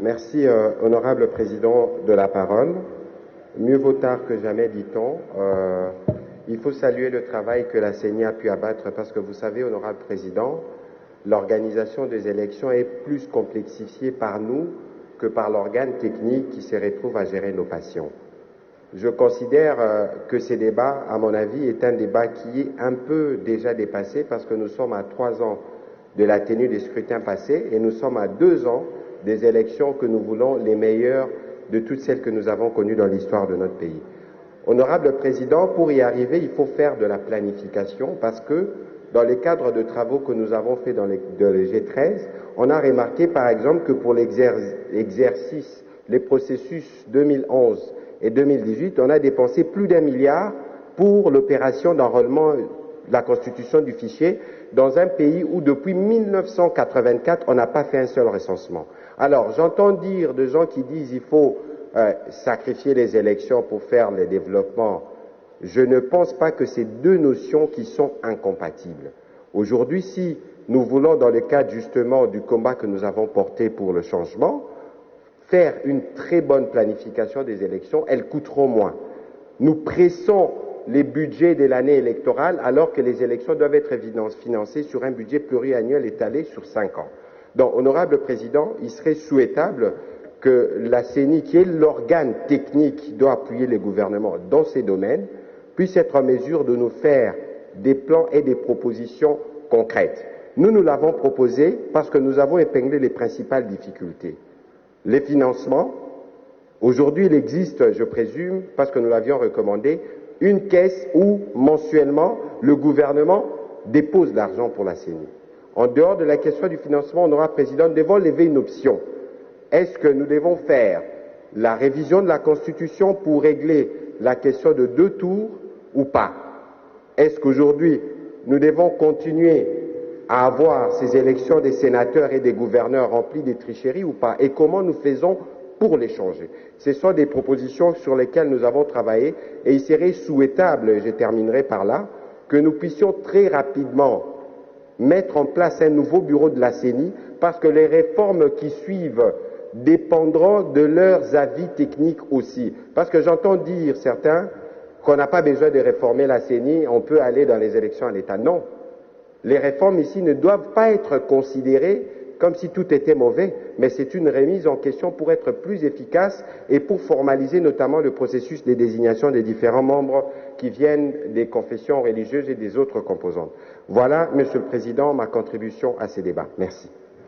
Merci, honorable président, de la parole. Mieux vaut tard que jamais, dit-on. Il faut saluer le travail que la CENI a pu abattre parce que vous savez, honorable président, l'organisation des élections est plus complexifiée par nous que par l'organe technique qui se retrouve à gérer nos passions. Je considère que ces débats, à mon avis, est un débat qui est un peu déjà dépassé parce que nous sommes à 3 ans de la tenue des scrutins passés et nous sommes à 2 ans des élections que nous voulons les meilleures de toutes celles que nous avons connues dans l'histoire de notre pays. Honorable Président, pour y arriver, il faut faire de la planification parce que dans les cadres de travaux que nous avons fait dans le G13, on a remarqué par exemple que pour l'exercice, les processus 2011 et 2018, on a dépensé plus d'1 milliard pour l'opération d'enrôlement de la constitution du fichier dans un pays où depuis 1984, on n'a pas fait un seul recensement. Alors, j'entends dire de gens qui disent qu'il faut sacrifier les élections pour faire les développements. Je ne pense pas que c'est deux notions qui sont incompatibles. Aujourd'hui, si nous voulons, dans le cadre justement du combat que nous avons porté pour le changement, faire une très bonne planification des élections, elles coûteront moins. Nous pressons les budgets de l'année électorale alors que les élections doivent être financées sur un budget pluriannuel étalé sur 5 ans. Donc, honorable président, il serait souhaitable que la CENI, qui est l'organe technique qui doit appuyer les gouvernements dans ces domaines, puisse être en mesure de nous faire des plans et des propositions concrètes. Nous l'avons proposé parce que nous avons épinglé les principales difficultés. Les financements, aujourd'hui il existe, je présume, parce que nous l'avions recommandé, une caisse où mensuellement le gouvernement dépose l'argent pour la CENI. En dehors de la question du financement, honorable président, nous devons lever une option. Est-ce que nous devons faire la révision de la Constitution pour régler la question de 2 tours ou pas? Est-ce qu'aujourd'hui, nous devons continuer à avoir ces élections des sénateurs et des gouverneurs remplies de tricheries ou pas? Et comment nous faisons pour les changer? Ce sont des propositions sur lesquelles nous avons travaillé et il serait souhaitable, et je terminerai par là, que nous puissions très rapidement mettre en place un nouveau bureau de la CENI parce que les réformes qui suivent dépendront de leurs avis techniques aussi. Parce que j'entends dire certains qu'on n'a pas besoin de réformer la CENI, on peut aller dans les élections à l'État. Non. Les réformes ici ne doivent pas être considérées comme si tout était mauvais, mais c'est une remise en question pour être plus efficace et pour formaliser notamment le processus de désignation des différents membres qui viennent des confessions religieuses et des autres composantes. Voilà, Monsieur le Président, ma contribution à ces débats. Merci.